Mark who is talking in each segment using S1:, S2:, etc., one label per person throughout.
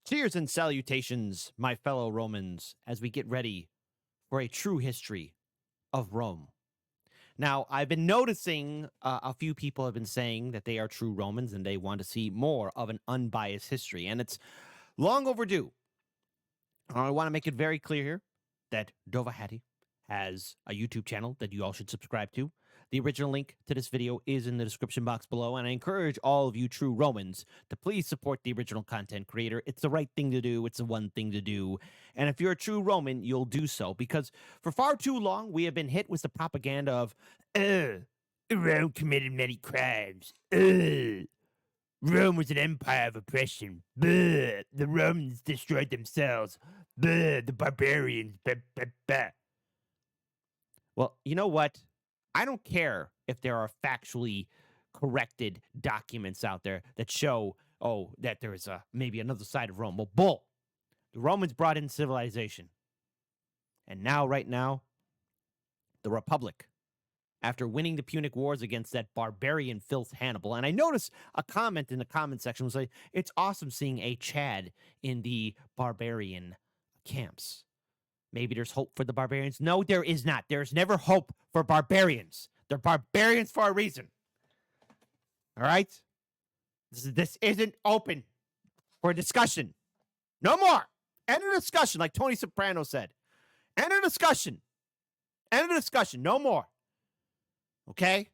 S1: Cheers and salutations, my fellow Romans, as we get ready for a true history of Rome. Now, I've been noticing a few people have been saying that they are true Romans and they want to see more of an unbiased history, and it's long overdue. I want to make it very clear here that Dovahhatty has a YouTube channel that you all should subscribe to. The original link to this video is in the description box below, and I encourage all of you true Romans to please support the original content creator. It's the right thing to do. It's the one thing to do. And if you're a true Roman, you'll do so, because for far too long, we have been hit with the propaganda of, Rome committed many crimes. Rome was an empire of oppression. The Romans destroyed themselves. The barbarians. Well, you know what? I don't care if there are factually corrected documents out there that show, that there is maybe another side of Rome. Well, bull. The Romans brought in civilization. And now, right now, the Republic, after winning the Punic Wars against that barbarian filth Hannibal, and I noticed a comment in the comment section was like, it's awesome seeing a Chad in the barbarian camps. Maybe there's hope for the barbarians. No, there is not. There's never hope for barbarians. They're barbarians for a reason. All right? This isn't open for discussion. No more. End of discussion, like Tony Soprano said. End of discussion. End of discussion. No more. Okay?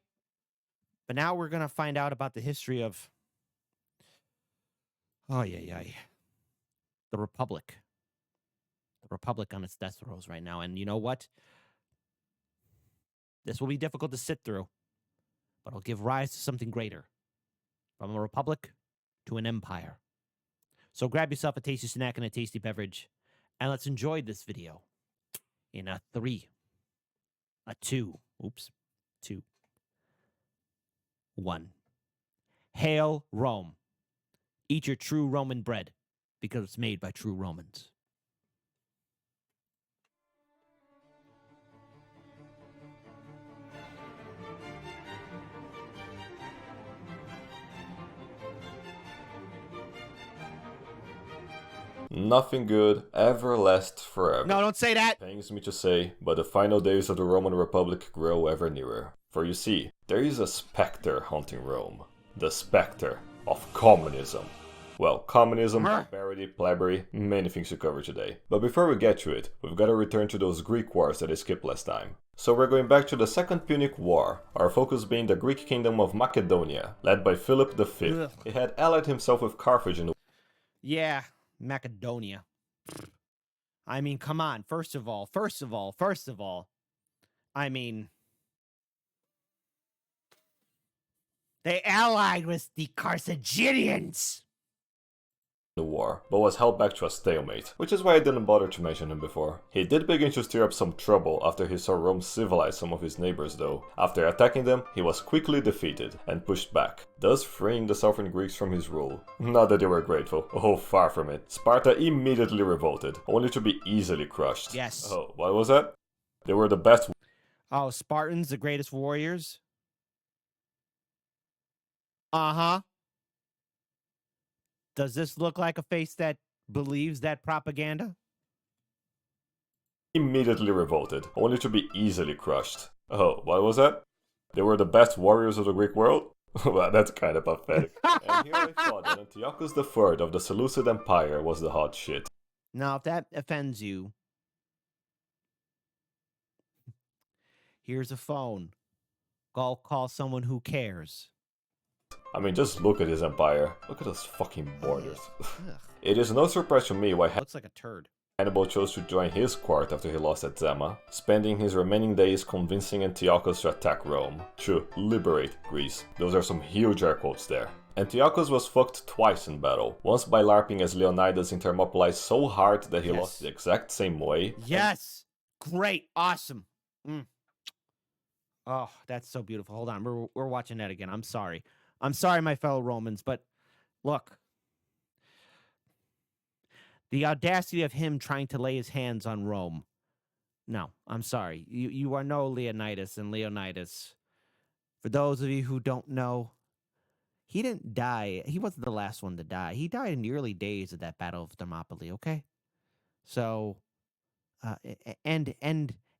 S1: But now we're going to find out about the history of, the Republic. The Republic on its Deathrows right now. And you know what? This will be difficult to sit through, but it'll give rise to something greater. From a republic to an empire. So grab yourself a tasty snack and a tasty beverage, and let's enjoy this video in a 3, a 2, 2, 1. Hail Rome. Eat your true Roman bread, because it's made by true Romans.
S2: Nothing good ever lasts forever.
S1: No, don't say that!
S2: Pains me to say, but the final days of the Roman Republic grow ever nearer. For you see, there is a specter haunting Rome. The specter of communism. Well, communism, barbarity, plebbery, many things to cover today. But before we get to it, we've got to return to those Greek wars that I skipped last time. So we're going back to the Second Punic War, our focus being the Greek kingdom of Macedonia, led by Philip V.
S1: Ugh.
S2: He had allied himself with Carthage in the
S1: Yeah, Macedonia. I mean, come on. First of all, I mean, they allied with the Carthaginians.
S2: war, but was held back to a stalemate, which is why I didn't bother to mention him before. He did begin to stir up some trouble after he saw Rome civilize some of his neighbors though. After attacking them, he was quickly defeated and pushed back, thus freeing the southern Greeks from his rule. Not that they were grateful, oh far from it. Sparta immediately revolted, only to be easily crushed.
S1: Yes.
S2: Oh, what was that? They were the best.
S1: Oh, Spartans, the greatest warriors? Uh-huh. Does this look like a face that believes that propaganda?
S2: Immediately revolted, only to be easily crushed. Oh, what was that? They were the best warriors of the Greek world? Well, that's kind of pathetic. And here I thought that Antiochus III of the Seleucid Empire was the hot shit.
S1: Now, if that offends you, here's a phone. Go call someone who cares.
S2: I mean, just look at his empire. Look at those fucking borders.
S1: Ugh.
S2: It is no surprise to me why
S1: Looks like a turd.
S2: Hannibal chose to join his court after he lost at Zama, spending his remaining days convincing Antiochus to attack Rome, to liberate Greece. Those are some huge air quotes there. Antiochus was fucked twice in battle, once by LARPing as Leonidas in Thermopylae so hard that he lost the exact same way.
S1: Yes! Great! Awesome! Oh, that's so beautiful. Hold on, we're watching that again. I'm sorry. I'm sorry, my fellow Romans, but look. The audacity of him trying to lay his hands on Rome. No, I'm sorry. You are no Leonidas, and Leonidas, for those of you who don't know, he didn't die. He wasn't the last one to die. He died in the early days of that Battle of Thermopylae, okay? So, end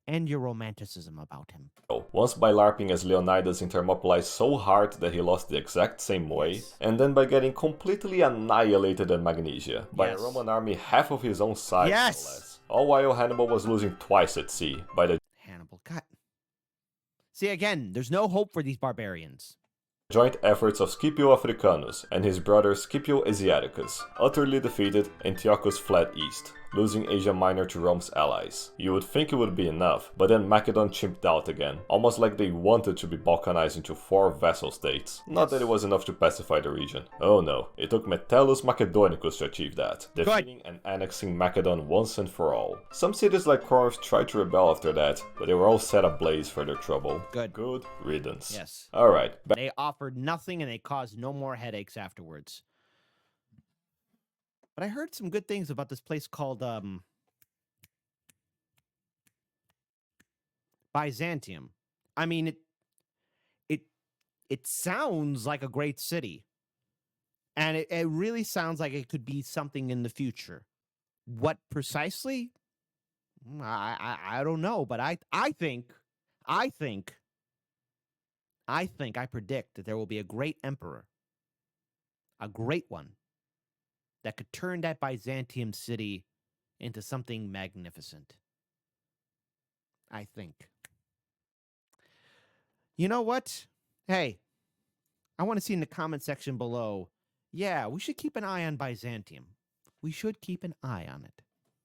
S1: your romanticism about him.
S2: Once by LARPing as Leonidas in Thermopylae so hard that he lost the exact same way, and then by getting completely annihilated in Magnesia by a Roman army half of his own size, no less. All while Hannibal was losing twice at sea by the
S1: Hannibal, God. See, again, there's no hope for these barbarians.
S2: joint efforts of Scipio Africanus and his brother Scipio Asiaticus. Utterly defeated, Antiochus fled east, losing Asia Minor to Rome's allies. You would think it would be enough, but then Macedon chimped out again, almost like they wanted to be balkanized into 4 vassal states. Not that it was enough to pacify the region. Oh no, it took Metellus Macedonicus to achieve that, defeating and annexing Macedon once and for all. Some cities like Corinth tried to rebel after that, but they were all set ablaze for their trouble. Good riddance.
S1: Yes.
S2: Alright.
S1: They offered nothing and they caused no more headaches afterwards. But I heard some good things about this place called Byzantium. I mean, it sounds like a great city. And it really sounds like it could be something in the future. What precisely? I don't know, but I predict that there will be a great emperor. A great one. That could turn that Byzantium city into something magnificent. I think. You know what? Hey, I want to see in the comment section below. Yeah, we should keep an eye on Byzantium. We should keep an eye on it.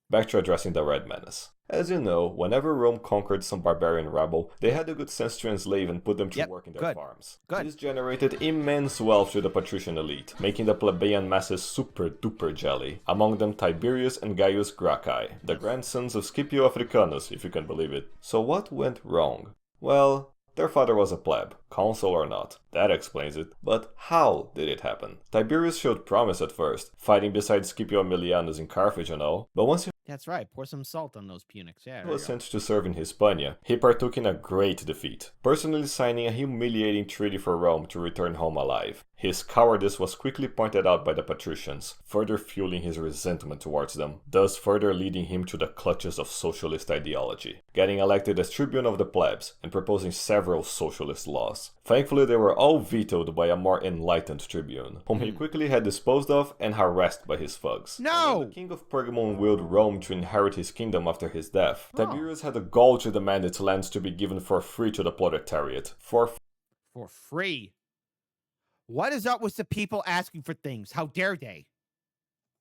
S2: Back to addressing the Red Menace. As you know, whenever Rome conquered some barbarian rebel, they had the good sense to enslave and put them to work in their farms. This generated immense wealth to the patrician elite, making the plebeian masses super duper jelly. Among them Tiberius and Gaius Gracchi, the grandsons of Scipio Africanus, if you can believe it. So what went wrong? Well, their father was a pleb, consul or not. That explains it. But how did it happen? Tiberius showed promise at first, fighting beside Scipio Aemilianus in Carthage and all, but once he
S1: That's right, pour some salt on those Punics. Yeah,
S2: was sent to serve in Hispania, he partook in a great defeat, personally signing a humiliating treaty for Rome to return home alive. His cowardice was quickly pointed out by the patricians, further fueling his resentment towards them, thus further leading him to the clutches of socialist ideology, getting elected as tribune of the plebs and proposing several socialist laws. Thankfully, they were all vetoed by a more enlightened tribune, whom he quickly had disposed of and harassed by his thugs.
S1: No!
S2: When the king of Pergamon willed Rome to inherit his kingdom after his death, Tiberius had the gall to demand its lands to be given for free to the proletariat. For
S1: free? What is up with the people asking for things? How dare they?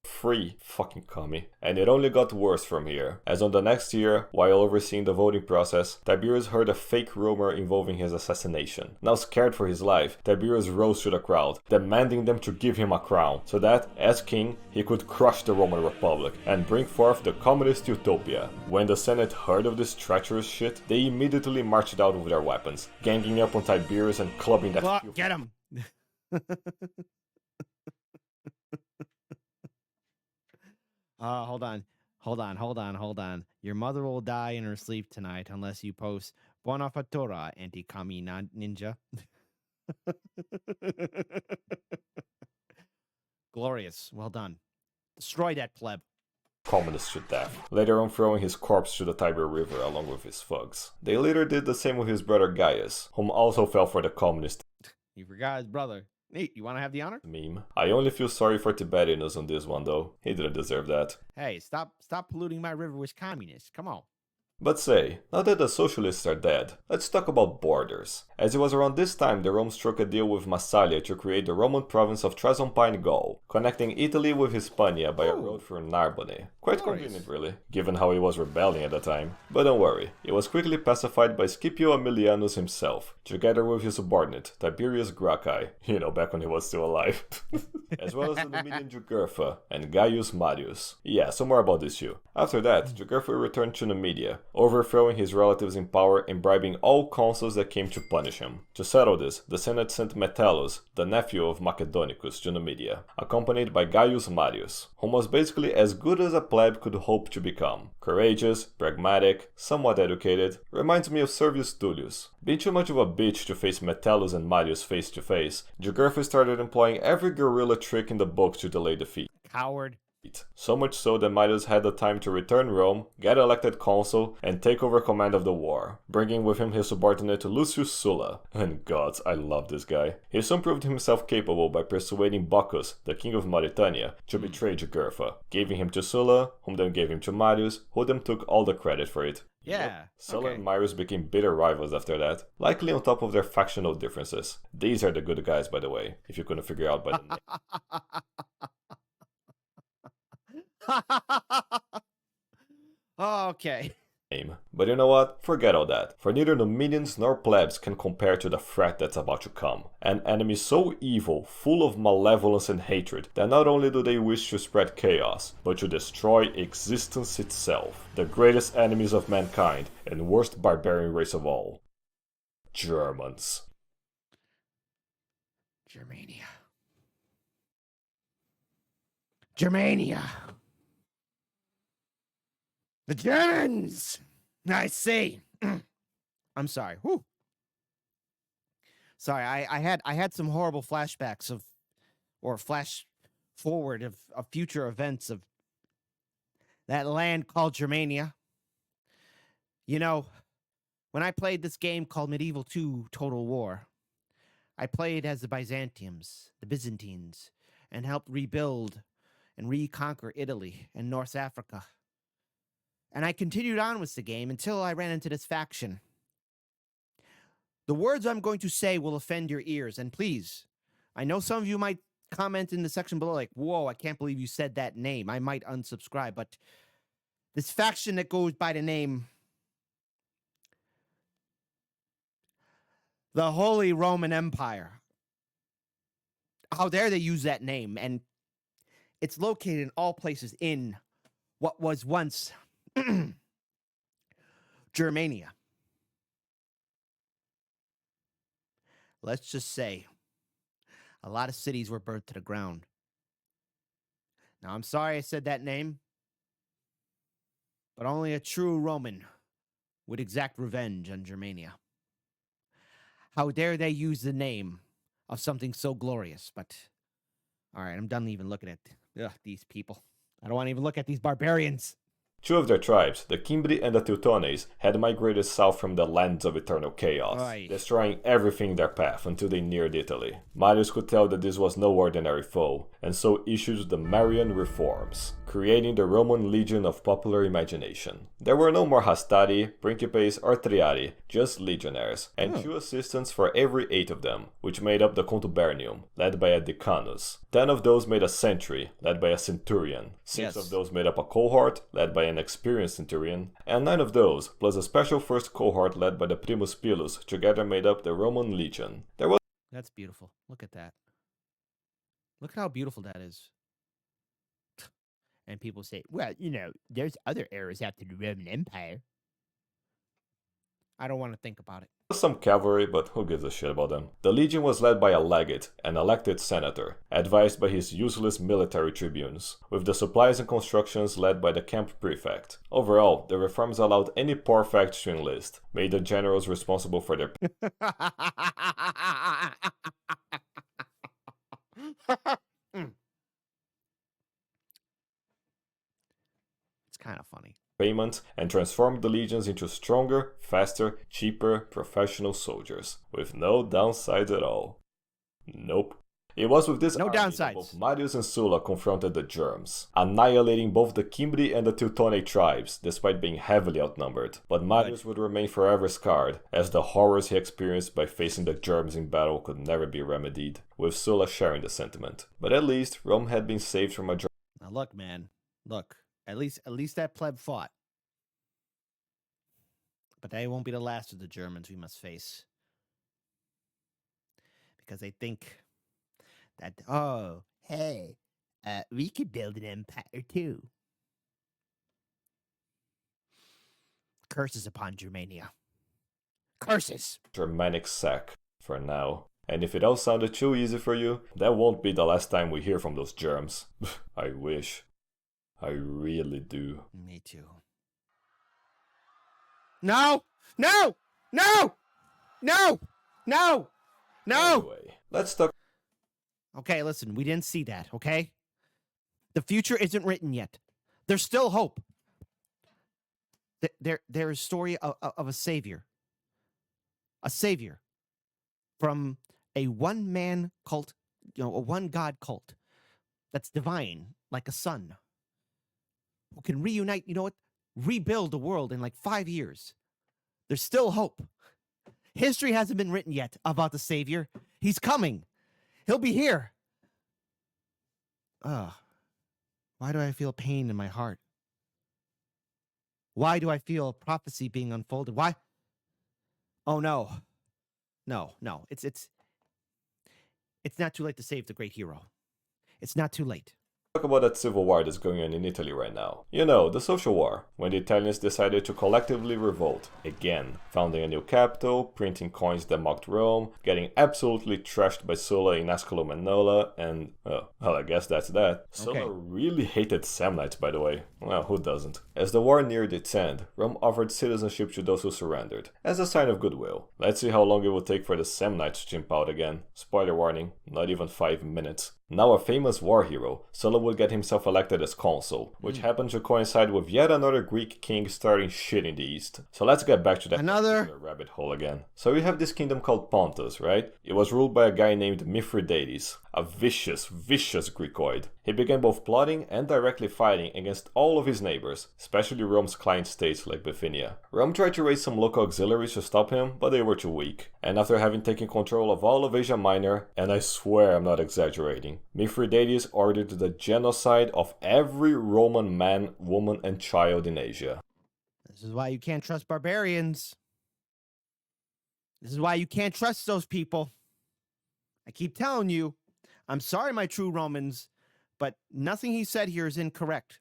S2: Free fucking commie. And it only got worse from here, as on the next year, while overseeing the voting process, Tiberius heard a fake rumor involving his assassination. Now scared for his life, Tiberius rose to the crowd, demanding them to give him a crown, so that, as king, he could crush the Roman Republic and bring forth the communist utopia. When the Senate heard of this treacherous shit, they immediately marched out with their weapons, ganging up on Tiberius and clubbing that
S1: Get him! Hold on. Your mother will die in her sleep tonight unless you post Buona Fattura, anti-kami ninja. Glorious. Well done. Destroy that pleb.
S2: Communist to death, later on throwing his corpse to the Tiber River along with his thugs. They later did the same with his brother Gaius, whom also fell for the communist
S1: You forgot his brother. Nate, you want to have the honor?
S2: Meme. I only feel sorry for Tiberius on this one though. He didn't deserve that.
S1: Hey, stop polluting my river with communists. Come on.
S2: But say, now that the socialists are dead, let's talk about borders. As it was around this time that Rome struck a deal with Massalia to create the Roman province of Transalpine Gaul, connecting Italy with Hispania by a road through Narbonne. Quite convenient really, given how he was rebelling at the time. But don't worry, it was quickly pacified by Scipio Aemilianus himself, together with his subordinate, Tiberius Gracchi, back when he was still alive, as well as the Numidian Jugurtha and Gaius Marius. Yeah, some more about this issue. After that, Jugurtha returned to Numidia, overthrowing his relatives in power and bribing all consuls that came to punish him. To settle this, the Senate sent Metellus, the nephew of Macedonicus, to Numidia, accompanied by Gaius Marius, whom was basically as good as a pleb could hope to become. Courageous, pragmatic, somewhat educated, reminds me of Servius Tullius. Being too much of a bitch to face Metellus and Marius face to face, Jugurtha started employing every guerrilla trick in the book to delay defeat.
S1: Coward.
S2: So much so that Marius had the time to return Rome, get elected consul, and take over command of the war, bringing with him his subordinate Lucius Sulla. And gods, I love this guy. He soon proved himself capable by persuading Bocchus, the king of Mauritania, to betray Jugurtha, giving him to Sulla, whom then gave him to Marius, who then took all the credit for it.
S1: Yeah.
S2: Yep. Sulla and Marius became bitter rivals after that, likely on top of their factional differences. These are the good guys, by the way, if you couldn't figure out by the name.
S1: Okay.
S2: But you know what? Forget all that, for neither Numidians nor plebs can compare to the threat that's about to come. An enemy so evil, full of malevolence and hatred, that not only do they wish to spread chaos, but to destroy existence itself. The greatest enemies of mankind, and worst barbarian race of all. Germans.
S1: Germania. Germania. The Germans! I see. I'm sorry. Whew. Sorry, I had some horrible flashbacks of, or flash forward of future events of that land called Germania. You know, when I played this game called Medieval 2 Total War, I played as the Byzantiums, the Byzantines, and helped rebuild and reconquer Italy and North Africa. And I continued on with the game until I ran into this faction. The words I'm going to say will offend your ears, and please, I know some of you might comment in the section below like, whoa, I can't believe you said that name. I might unsubscribe, but this faction that goes by the name the Holy Roman Empire. How dare they use that name? And it's located in all places in what was once Germania. Let's just say a lot of cities were burnt to the ground. Now, I'm sorry I said that name, but only a true Roman would exact revenge on Germania. How dare they use the name of something so glorious? But, all right, I'm done even looking at these people. I don't want to even look at these barbarians.
S2: Two of their tribes, the Cimbri and the Teutones, had migrated south from the lands of eternal chaos, destroying everything in their path until they neared Italy. Marius could tell that this was no ordinary foe, and so issued the Marian Reforms, creating the Roman Legion of popular imagination. There were no more Hastati, Principes, or Triari, just legionaries, and 2 assistants for every 8 of them, which made up the Contubernium, led by a Decanus. 10 of those made a Sentry, led by a Centurion. 6 of those made up a Cohort, led by an experienced Centurion, and 9 of those, plus a special first cohort led by the Primus Pilus, together made up the Roman Legion.
S1: That's beautiful. Look at that. Look how beautiful that is. And people say, well, you know, there's other eras after the Roman Empire. I don't want to think about it.
S2: Some cavalry, but who gives a shit about them? The legion was led by a legate, an elected senator, advised by his useless military tribunes, with the supplies and constructions led by the camp prefect. Overall, the reforms allowed any poor fact to enlist, made the generals responsible for their
S1: It's kind of funny.
S2: Payment, and transformed the legions into stronger, faster, cheaper, professional soldiers, with no downsides at all. Nope. It was with this army that both Marius and Sulla confronted the Germs, annihilating both the Cimbri and the Teutonic tribes, despite being heavily outnumbered. But Marius would remain forever scarred, as the horrors he experienced by facing the Germs in battle could never be remedied, with Sulla sharing the sentiment. But at least, Rome had been saved from a German.
S1: Now look, man, look. At least that pleb fought. But they won't be the last of the Germans we must face. Because they think that, oh, hey, we could build an empire too. Curses upon Germania. Curses!
S2: Germanic sack, for now. And if it all sounded too easy for you, that won't be the last time we hear from those germs. I wish. I really do.
S1: Me too. No! No! No! No! No! No!
S2: Anyway, let's talk
S1: Okay, listen, we didn't see that, okay? The future isn't written yet. There's still hope. There is a story of a savior. A savior from a one-man cult, a one-god cult that's divine, like a sun, who can reunite, rebuild the world in like 5 years. There's still hope. History hasn't been written yet about the savior. He's coming. He'll be here. Ugh. Why do I feel pain in my heart? Why do I feel prophecy being unfolded? Why? Oh no. No. It's not too late to save the great hero. It's not too late.
S2: about that civil war that's going on in Italy right now. You know, the social war, when the Italians decided to collectively revolt, again, founding a new capital, printing coins that mocked Rome, getting absolutely trashed by Sulla in Asculum and Nola, and, well, I guess that's that. Sulla really hated Samnites, by the way. Well, who doesn't? As the war neared its end, Rome offered citizenship to those who surrendered, as a sign of goodwill. Let's see how long it will take for the Samnites to chimp out again. Spoiler warning, not even 5 minutes. Now a famous war hero, Sulla would get himself elected as consul, which happened to coincide with yet another Greek king starting shit in the east. So let's get back to that particular rabbit hole again. So we have this kingdom called Pontus, right? It was ruled by a guy named Mithridates, a vicious Greekoid. He began both plotting and directly fighting against all of his neighbors, especially Rome's client states like Bithynia. Rome tried to raise some local auxiliaries to stop him, but they were too weak. And after having taken control of all of Asia Minor, and I swear I'm not exaggerating, Mithridates ordered the genocide of every Roman man, woman, and child in Asia.
S1: This is why you can't trust barbarians. This is why you can't trust those people. I keep telling you, I'm sorry, my true Romans, but nothing he said here is incorrect.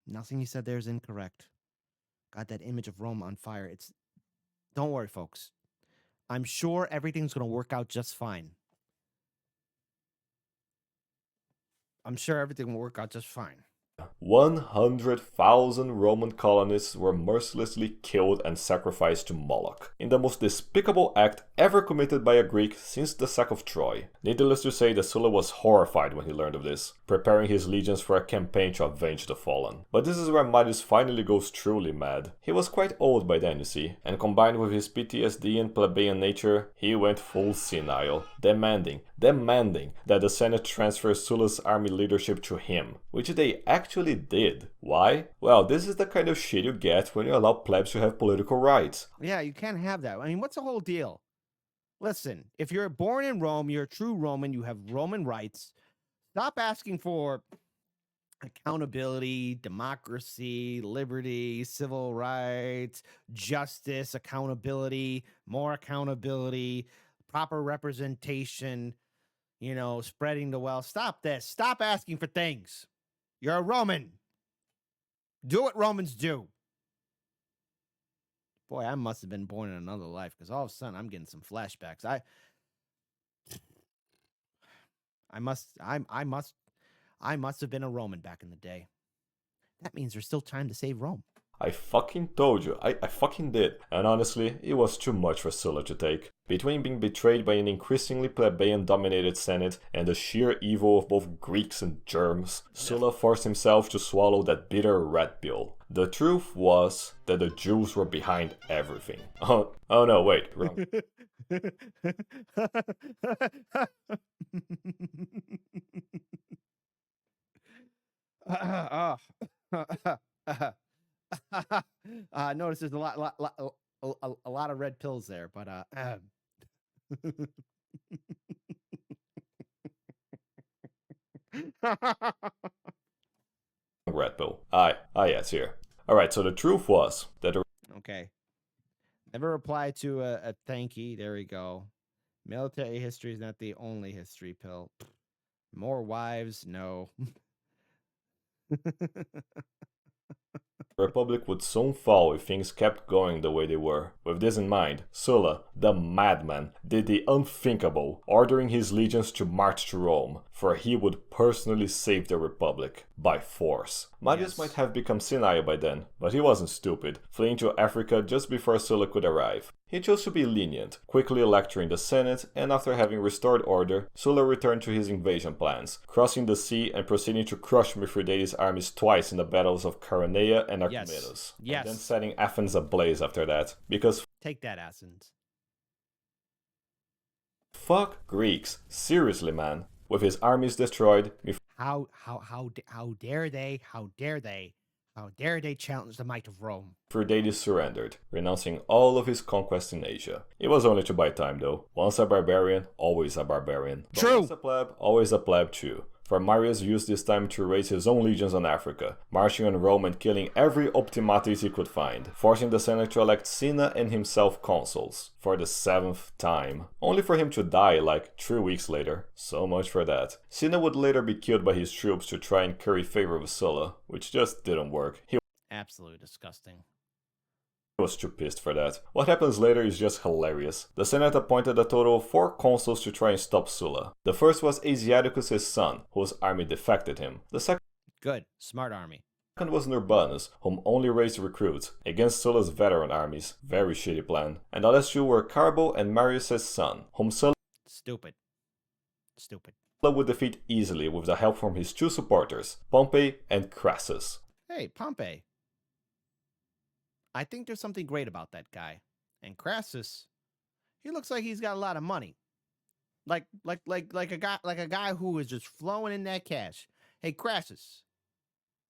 S1: Nothing he said there is incorrect. Got that image of Rome on fire. Don't worry, folks. I'm sure everything's going to work out just fine. I'm sure everything will work out just fine.
S2: 100,000 Roman colonists were mercilessly killed and sacrificed to Moloch, in the most despicable act ever committed by a Greek since the sack of Troy. Needless to say that Sulla was horrified when he learned of this, preparing his legions for a campaign to avenge the fallen. But this is where Marius finally goes truly mad. He was quite old by then, you see, and combined with his PTSD and plebeian nature, he went full senile, demanding that the Senate transfer Sulla's army leadership to him, which they actually did. Why? Well, this is the kind of shit you get when you allow plebs to have political rights.
S1: Yeah, you can't have that. I mean, what's the whole deal? Listen, if you're born in Rome, you're a true Roman, you have Roman rights. Stop asking for accountability, democracy, liberty, civil rights, justice, accountability, more accountability, proper representation, spreading the wealth. Stop this. Stop asking for things. You're a Roman. Do what Romans do. Boy, I must have been born in another life, because all of a sudden I'm getting some flashbacks. I must have been a Roman back in the day. That means there's still time to save Rome.
S2: I fucking told you, I fucking did. And honestly, it was too much for Sulla to take. Between being betrayed by an increasingly plebeian-dominated Senate and the sheer evil of both Greeks and Germs, Sulla forced himself to swallow that bitter red pill. The truth was that the Jews were behind everything. Oh no, wait, wrong.
S1: Notice there's a lot of red pills there, but
S2: red pill. Yes, here. Alright, so the truth was that
S1: okay. Never reply to a thank you. There we go. Military history is not the only history pill. More wives, no.
S2: The Republic would soon fall if things kept going the way they were. With this in mind, Sulla, the madman, did the unthinkable, ordering his legions to march to Rome, for he would personally save the Republic, by force. Marius might have become senile by then, but he wasn't stupid, fleeing to Africa just before Sulla could arrive. He chose to be lenient, quickly lecturing the Senate, and after having restored order, Sulla returned to his invasion plans, crossing the sea and proceeding to crush Mithridates' armies twice in the battles of Chaeronea and Archimedes.
S1: Yes.
S2: And then setting Athens ablaze after that, because
S1: Take that, Athens.
S2: fuck Greeks, seriously man. With his armies destroyed,
S1: How dare they? How dare they? How dare they challenge the might of Rome?
S2: Mithridates surrendered, renouncing all of his conquests in Asia. It was only to buy time though. Once a barbarian, always a barbarian. But
S1: True.
S2: once a pleb, always a pleb too. For Marius used this time to raise his own legions on Africa, marching on Rome and killing every optimates he could find, forcing the Senate to elect Cinna and himself consuls, for the 7th time, only for him to die like 3 weeks later. So much for that. Cinna would later be killed by his troops to try and curry favor with Sulla, which just didn't work. He
S1: Absolutely disgusting.
S2: was too pissed for that. What happens later is just hilarious. The Senate appointed a total of 4 consuls to try and stop Sulla. The first was Asiaticus' son, whose army defected him. The second
S1: Good. Smart army.
S2: was Nurbanus, whom only raised recruits, against Sulla's veteran armies. Very shitty plan. And the last 2 were Carbo and Marius' son, whom Sulla
S1: Stupid. Stupid.
S2: would defeat easily with the help from his 2 supporters, Pompey and Crassus.
S1: Hey, Pompey. I think there's something great about that guy. And Crassus, he looks like he's got a lot of money. Like a guy who is just flowing in that cash. Hey, Crassus,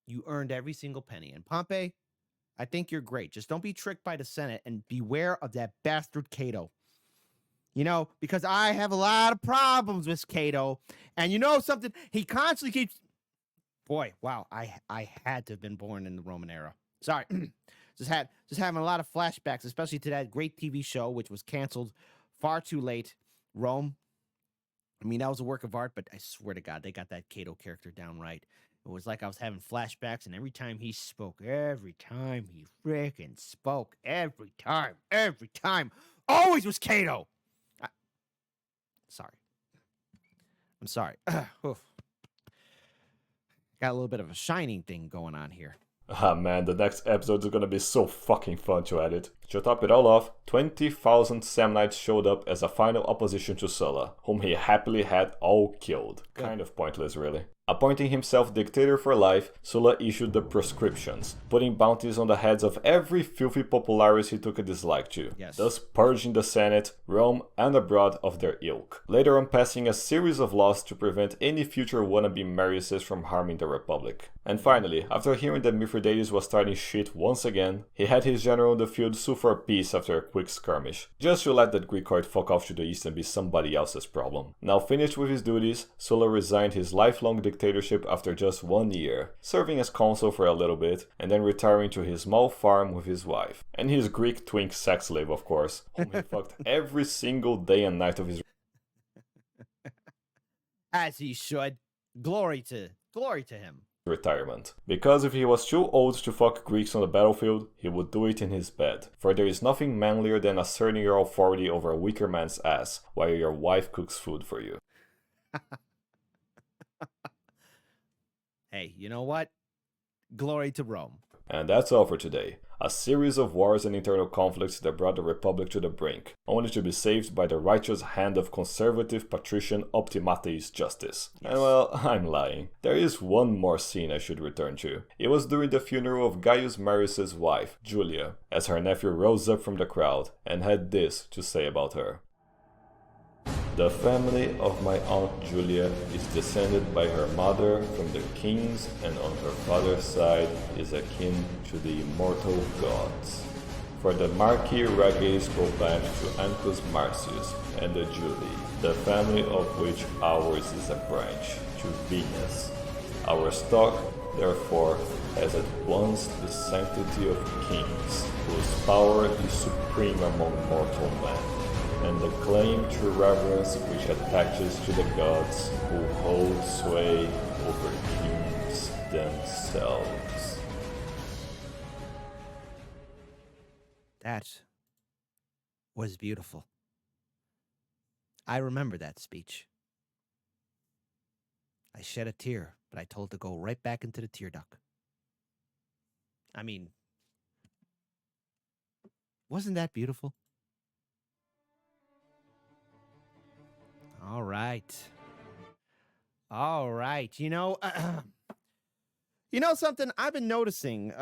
S1: you earned every single penny. And Pompey, I think you're great. Just don't be tricked by the Senate and beware of that bastard Cato. You know, because I have a lot of problems with Cato. And you know something? He constantly keeps... Boy, wow, I had to have been born in the Roman era. Sorry. Just having a lot of flashbacks, especially to that great TV show, which was canceled far too late. Rome. I mean, that was a work of art, but I swear to God, they got that Cato character down right. It was like I was having flashbacks, and every time he spoke, every time he freaking spoke, every time, always was Cato. Sorry. I'm sorry. Oof. Got a little bit of a Shining thing going on here.
S2: Ah man, the next episode is gonna be so fucking fun to edit. To top it all off, 20,000 Samnites showed up as a final opposition to Sulla, whom he happily had all killed.
S1: Good.
S2: Kind of pointless really. Appointing himself dictator for life, Sulla issued the proscriptions, putting bounties on the heads of every filthy popularis he took a dislike to,
S1: Yes.
S2: thus purging the Senate, Rome, and abroad of their ilk. Later on passing a series of laws to prevent any future wannabe Mariuses from harming the Republic. And finally, after hearing that Mithridates was starting shit once again, he had his general in the field sue for peace after a quick skirmish, just to let that Greek horde fuck off to the east and be somebody else's problem. Now finished with his duties, Sulla resigned his lifelong dictatorship after just 1 year, serving as consul for a little bit, and then retiring to his small farm with his wife. And his Greek twink sex slave, of course, whom he fucked every single day and night of his
S1: As he should. Glory to him.
S2: retirement. Because if he was too old to fuck Greeks on the battlefield, he would do it in his bed. For there is nothing manlier than asserting your authority over a weaker man's ass, while your wife cooks food for you.
S1: Hey, you know what? Glory to Rome.
S2: And that's all for today. A series of wars and internal conflicts that brought the Republic to the brink, only to be saved by the righteous hand of conservative patrician Optimates Justice.
S1: Yes.
S2: And well, I'm lying. There is one more scene I should return to. It was during the funeral of Gaius Marius' wife, Julia, as her nephew rose up from the crowd and had this to say about her. The family of my Aunt Julia is descended by her mother from the kings, and on her father's side is akin to the immortal gods. For the Marquis Rages go back to Ancus Marcius and the Julii, the family of which ours is a branch, to Venus. Our stock, therefore, has at once the sanctity of kings, whose power is supreme among mortal men, and the claim to reverence which attaches to the gods who hold sway over kings themselves.
S1: That was beautiful. I remember that speech. I shed a tear, but I told it to go right back into the tear duct. I mean, wasn't that beautiful? All right. All right. You know something I've been noticing?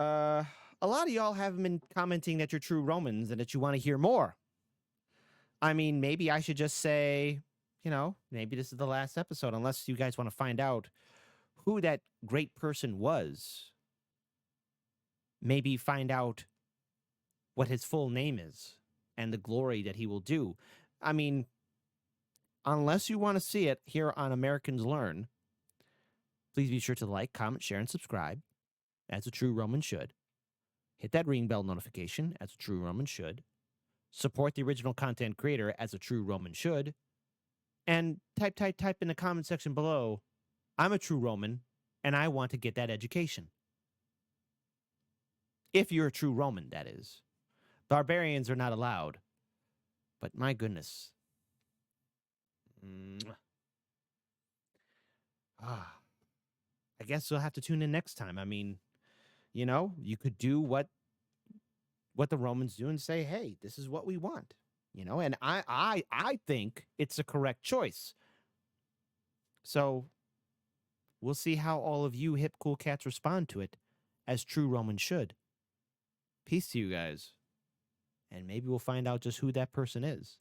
S1: A lot of y'all have been commenting that you're true Romans and that you want to hear more. I mean, maybe I should just say, maybe this is the last episode, unless you guys want to find out who that great person was. Maybe find out what his full name is and the glory that he will do. I mean, unless you want to see it here on Americans Learn, please be sure to like, comment, share, and subscribe, as a true Roman should. Hit that ring bell notification, as a true Roman should. Support the original content creator, as a true Roman should. And type in the comment section below, I'm a true Roman, and I want to get that education. If you're a true Roman, that is. Barbarians are not allowed. But my goodness. I guess you'll have to tune in next time. I mean, you could do what the Romans do and say, hey, this is what we want. And I think it's a correct choice. So we'll see how all of you hip cool cats respond to it, as true Romans should. Peace to you guys. And maybe we'll find out just who that person is.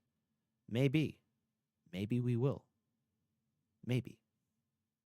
S1: Maybe. Maybe we will. Maybe.